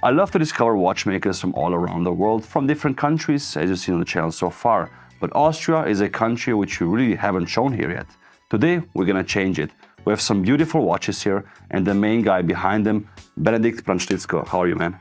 I love to discover watchmakers from all around the world, from different countries, as you've seen on the channel so far. But Austria is a country which we really haven't shown here yet. Today, we're gonna change it. We have some beautiful watches here, and the main guy behind them, Benedikt Prand-Stritzko. How are you, man?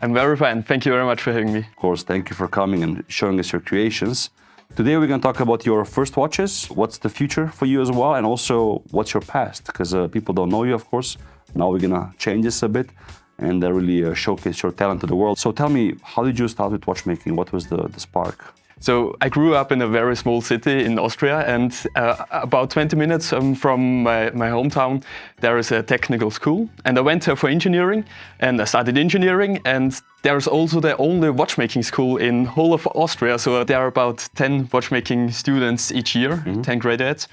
I'm very fine. Thank you very much for having me. Of course, thank you for coming and showing us your creations. Today, we're gonna talk about your first watches, what's the future for you as well, and also what's your past, because people don't know you, of course. Now we're gonna change this a bit and really showcase your talent to the world. So tell me, how did you start with watchmaking? What was the spark? So I grew up in a very small city in Austria, and about 20 minutes from my hometown, there is a technical school. And I went there for engineering, and I studied engineering, and there's also the only watchmaking school in whole of Austria. So there are about 10 watchmaking students each year, 10 graduates.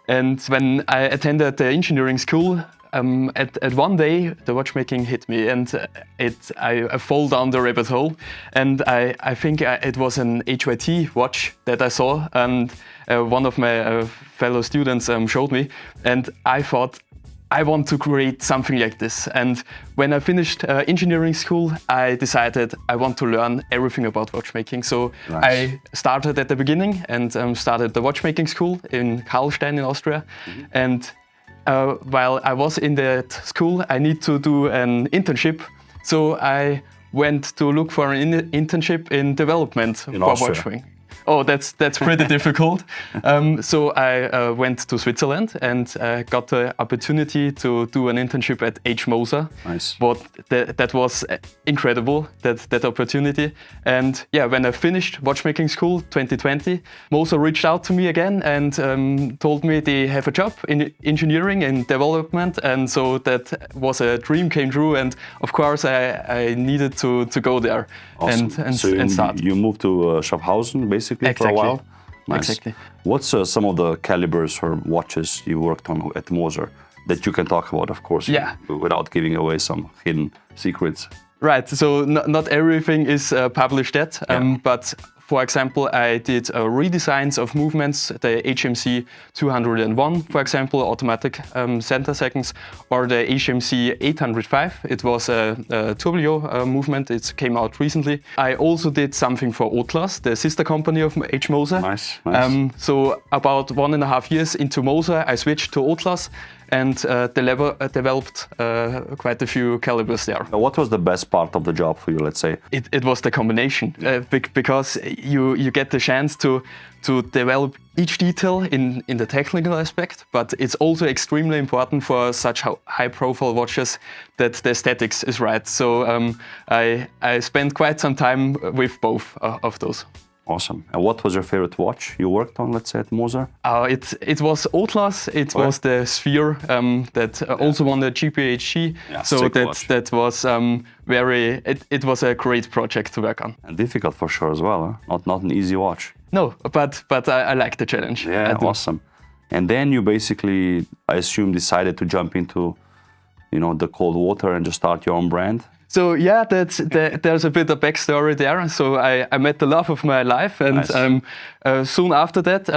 And when I attended the engineering school, at one day, the watchmaking hit me, and I fall down the rabbit hole. And I think it was an HIT watch that I saw, and one of my fellow students showed me, and I thought, I want to create something like this. And when I finished engineering school, I decided I want to learn everything about watchmaking. So nice. I started at the beginning and started the watchmaking school in Karlstein in Austria. And while I was in that school, I need to do an internship. So I went to look for an internship in development for watchmaking. Oh, that's pretty difficult. So I went to Switzerland and got the opportunity to do an internship at H.Moser. Nice. But that was incredible, that opportunity. And yeah, when I finished watchmaking school 2020, Moser reached out to me again and told me they have a job in engineering and development. And so that was a dream came true. And of course, I needed to go there. Awesome. and start. You moved to Schaffhausen, basically, exactly. for a while? Nice. Exactly. What's some of the calibers or watches you worked on at Moser that you can talk about, of course, without giving away some hidden secrets? Right, so not everything is published yet, but for example, I did redesigns of movements, the HMC 201, for example, automatic center seconds, or the HMC 805. It was a Tourbillon movement. It came out recently. I also did something for Hautlence, the sister company of H.Moser. Nice, nice. So about 1.5 years into Moser, I switched to Hautlence and developed quite a few calibers there. What was the best part of the job for you, let's say? It was the combination, because you get the chance to develop each detail in the technical aspect, but it's also extremely important for such high-profile watches that the aesthetics is right. So I spent quite some time with both of those. Awesome. And what was your favorite watch you worked on, let's say, at Moser? It was Hautlence. It was the Sphere that also won the GPHG. Yeah, so that was very. It was a great project to work on. And difficult for sure as well. Huh? Not an easy watch. No, but I like the challenge. Yeah, awesome. And then you basically, I assume, decided to jump into, the cold water and just start your own brand. So yeah, there's a bit of backstory there. So I met the love of my life, and nice. Soon after that,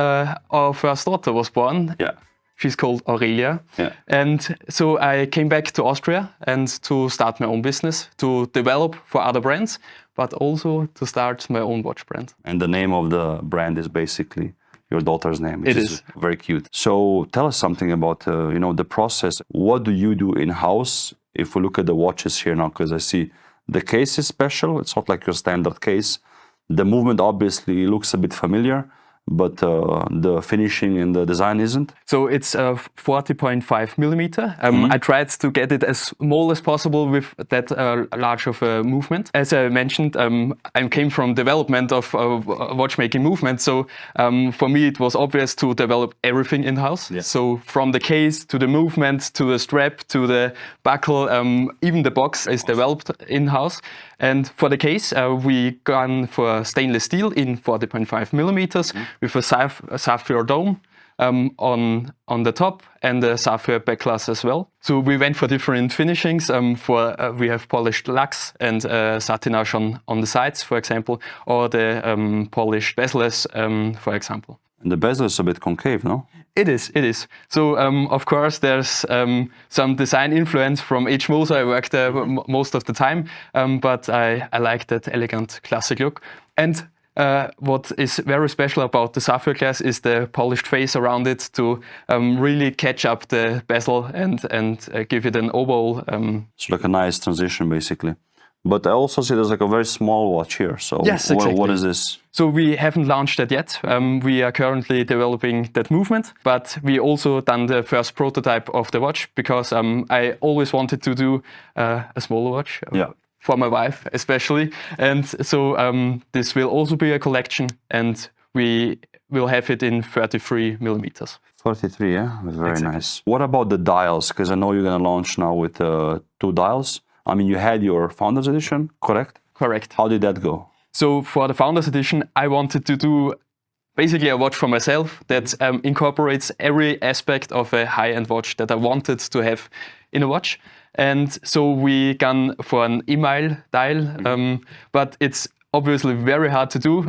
our first daughter was born. Yeah. She's called Aurelia. Yeah. And so I came back to Austria and to start my own business, to develop for other brands, but also to start my own watch brand. And the name of the brand is basically your daughter's name, which it is very cute. So tell us something about the process. What do you do in-house? If we look at the watches here now, because I see the case is special, it's not like your standard case. The movement obviously looks a bit familiar, but the finishing and the design isn't. So it's 40.5 millimeter. I tried to get it as small as possible with that large of a movement. As I mentioned, I came from development of watchmaking movement. So for me, it was obvious to develop everything in-house. Yeah. So from the case to the movement, to the strap, to the buckle, even the box is developed in-house. And for the case, we gone for stainless steel in 40.5 millimeters with a sapphire dome on the top and a sapphire backglass as well. So we went for different finishings. We have polished lux and satinage on the sides, for example, or the polished bezels, for example. And the bezel is a bit concave, no? It is, it is. So, of course, there's some design influence from H.Moser. I worked there most of the time, but I like that elegant classic look. And what is very special about the sapphire glass is the polished face around it to really catch up the bezel and give it an overall... So like a nice transition, basically. But I also see there's like a very small watch here. So yes, exactly. What is this? So we haven't launched that yet. We are currently developing that movement, but we also done the first prototype of the watch because I always wanted to do a smaller watch. For my wife especially. And so this will also be a collection and we will have it in 33 millimeters. 33, yeah? Very nice. What about the dials? Because I know you're going to launch now with 2 dials. I mean, you had your Founders Edition, correct? Correct. How did that go? So for the Founders Edition, I wanted to do basically a watch for myself that incorporates every aspect of a high-end watch that I wanted to have in a watch. And so we gone for an email dial, but it's obviously very hard to do,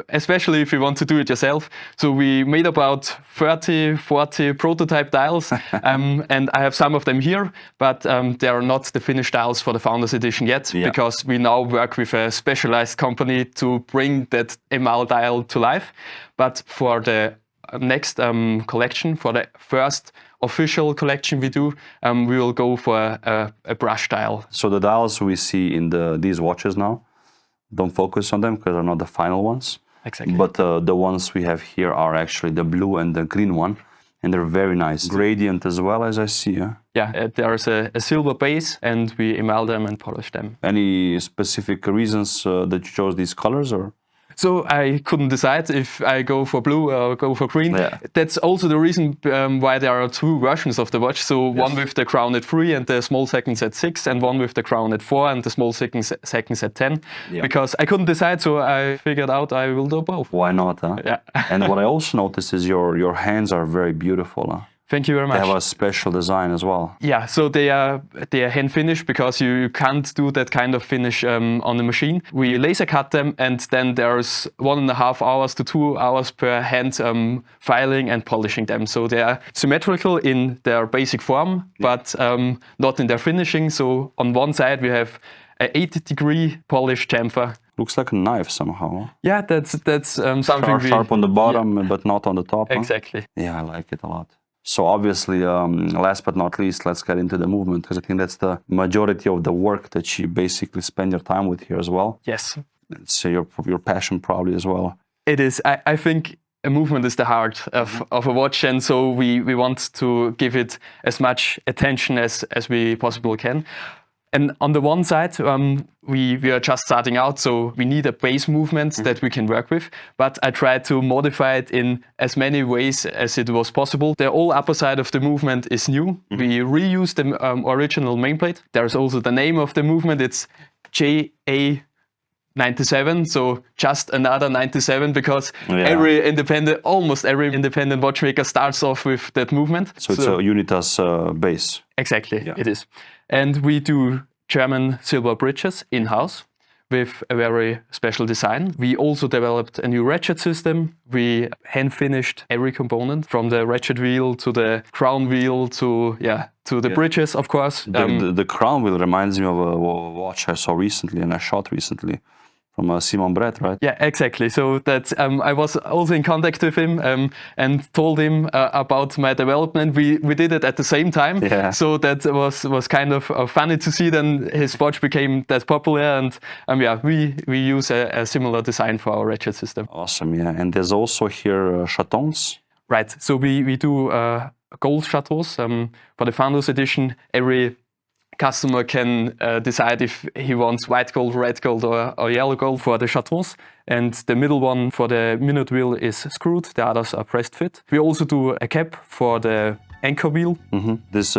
especially if you want to do it yourself. So we made about 30, 40 prototype dials, and I have some of them here, but they are not the finished dials for the Founders Edition yet, because we now work with a specialized company to bring that emal dial to life. But for the next collection, for the first official collection we do, we will go for a brush dial. So the dials we see in these watches now, don't focus on them because they're not the final ones. Exactly. But the ones we have here are actually the blue and the green one, and they're very nice. Gradient as well, as I see. Yeah, there's a silver base, and we emal them and polish them. Any specific reasons that you chose these colors, or? So I couldn't decide if I go for blue or go for green. Yeah. That's also the reason why there are 2 versions of the watch. So one with the crown at 3 and the small seconds at 6, and one with the crown at 4 and the small seconds at 10. Yeah. Because I couldn't decide, so I figured out I will do both. Why not? Huh? Yeah. And what I also noticed is your hands are very beautiful. Huh? Thank you very much. They have a special design as well. Yeah, so they are hand finished because you can't do that kind of finish on the machine. We laser cut them, and then there's 1.5 hours to 2 hours per hand filing and polishing them. So they are symmetrical in their basic form, but not in their finishing. So on one side we have an 80-degree polished chamfer. Looks like a knife somehow. Yeah, that's something sharp on the bottom, but not on the top. Exactly. Huh? Yeah, I like it a lot. So obviously, last but not least, let's get into the movement, because I think that's the majority of the work that you basically spend your time with here as well. Yes. It's your passion probably as well. It is. I think a movement is the heart of a watch, and so we want to give it as much attention as we possibly can. And on the one side, we are just starting out, so we need a base movement that we can work with. But I tried to modify it in as many ways as it was possible. The whole upper side of the movement is new. We reused the original nameplate. There's also the name of the movement. It's JA97, so just another 97, because almost every independent watchmaker starts off with that movement. So it's a Unitas base. Exactly, it is. And we do German silver bridges in-house with a very special design. We also developed a new ratchet system. We hand-finished every component, from the ratchet wheel to the crown wheel to the bridges, of course. The crown wheel reminds me of a watch I saw recently and I shot recently. From Simon Brett, right? Yeah, exactly. So that I was also in contact with him and told him about my development. We did it at the same time. Yeah. So that was kind of funny to see. Then his watch became that popular, and we use a similar design for our ratchet system. Awesome, yeah. And there's also here chatons. Right. So we do gold chateaus for the Founders Edition. Every customer can decide if he wants white gold, red gold, or yellow gold for the chateaus. And the middle one for the minute wheel is screwed, the others are pressed fit. We also do a cap for the anchor wheel. This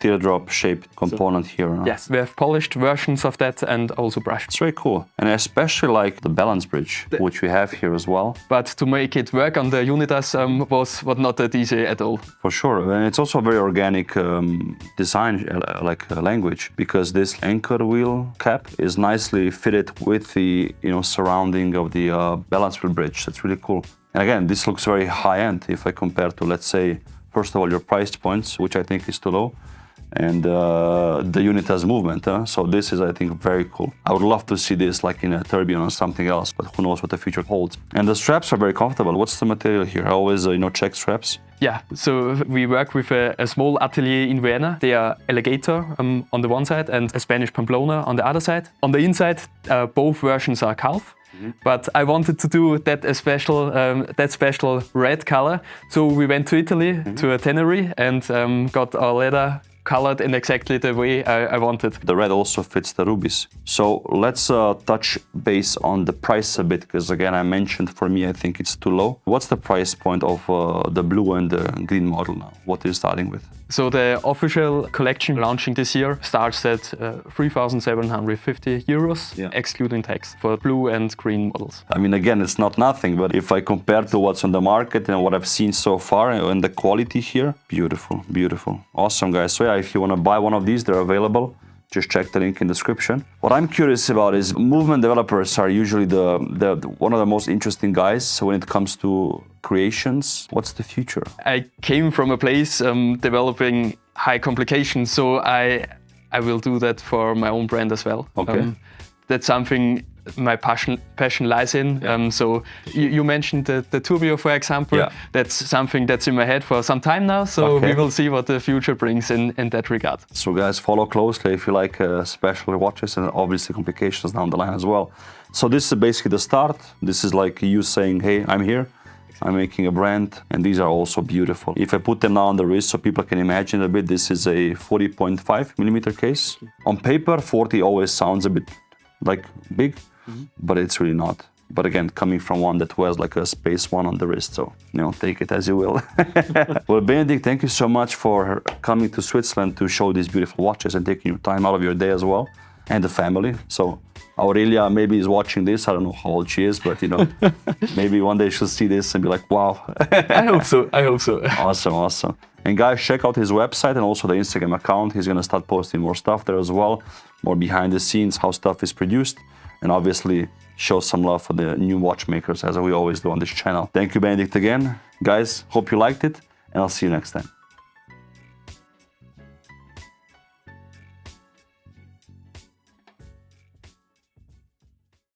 teardrop-shaped component here. Huh? Yes, we have polished versions of that and also brushed. It's very cool. And I especially like the balance bridge, which we have here as well. But to make it work on the Unitas was not that easy at all. For sure. And it's also a very organic design, language, because this anchor wheel cap is nicely fitted with the surrounding of the balance wheel bridge. That's really cool. And again, this looks very high-end if I compare to, let's say, first of all, your price points, which I think is too low, and the unit has movement. So this is, I think, very cool. I would love to see this like in a Tourbillon or something else, but who knows what the future holds. And the straps are very comfortable. What's the material here? I always, check straps. Yeah, so we work with a small atelier in Vienna. They are alligator on the one side and a Spanish Pamplona on the other side. On the inside, both versions are calf. But I wanted to do that special red color. So we went to Italy, to a tannery, and got our leather colored in exactly the way I wanted. The red also fits the rubies. So let's touch base on the price a bit, because again, I mentioned for me, I think it's too low. What's the price point of the blue and the green model now? What are you starting with? So the official collection launching this year starts at 3,750 euros, excluding tax, for blue and green models. I mean, again, it's not nothing, but if I compare to what's on the market and what I've seen so far and the quality here, beautiful, beautiful. Awesome, guys. So yeah, if you want to buy one of these, they're available. Just check the link in the description. What I'm curious about is movement developers are usually one of the most interesting guys when it comes to creations. What's the future? I came from a place developing high complications, so I will do that for my own brand as well. Okay. That's something my passion lies in. So you mentioned the Tourbillon, for example. Yeah. That's something that's in my head for some time now. So we will see what the future brings in that regard. So guys, follow closely if you like special watches and obviously complications down the line as well. So this is basically the start. This is like you saying, hey, I'm here. I'm making a brand, and these are also beautiful. If I put them now on the wrist so people can imagine a bit, this is a 40.5 millimeter case. On paper, 40 always sounds a bit like big, but it's really not. But again, coming from one that wears like a Space One on the wrist, so take it as you will. Well, Benedikt, thank you so much for coming to Switzerland to show these beautiful watches and taking your time out of your day as well, and the family. So Aurelia maybe is watching this. I don't know how old she is, but maybe one day she'll see this and be like, wow. I hope so. I hope so. Awesome, awesome. And guys, check out his website and also the Instagram account. He's gonna start posting more stuff there as well, more behind the scenes, how stuff is produced, and obviously show some love for the new watchmakers as we always do on this channel. Thank you, Benedikt, again. Guys, hope you liked it, and I'll see you next time.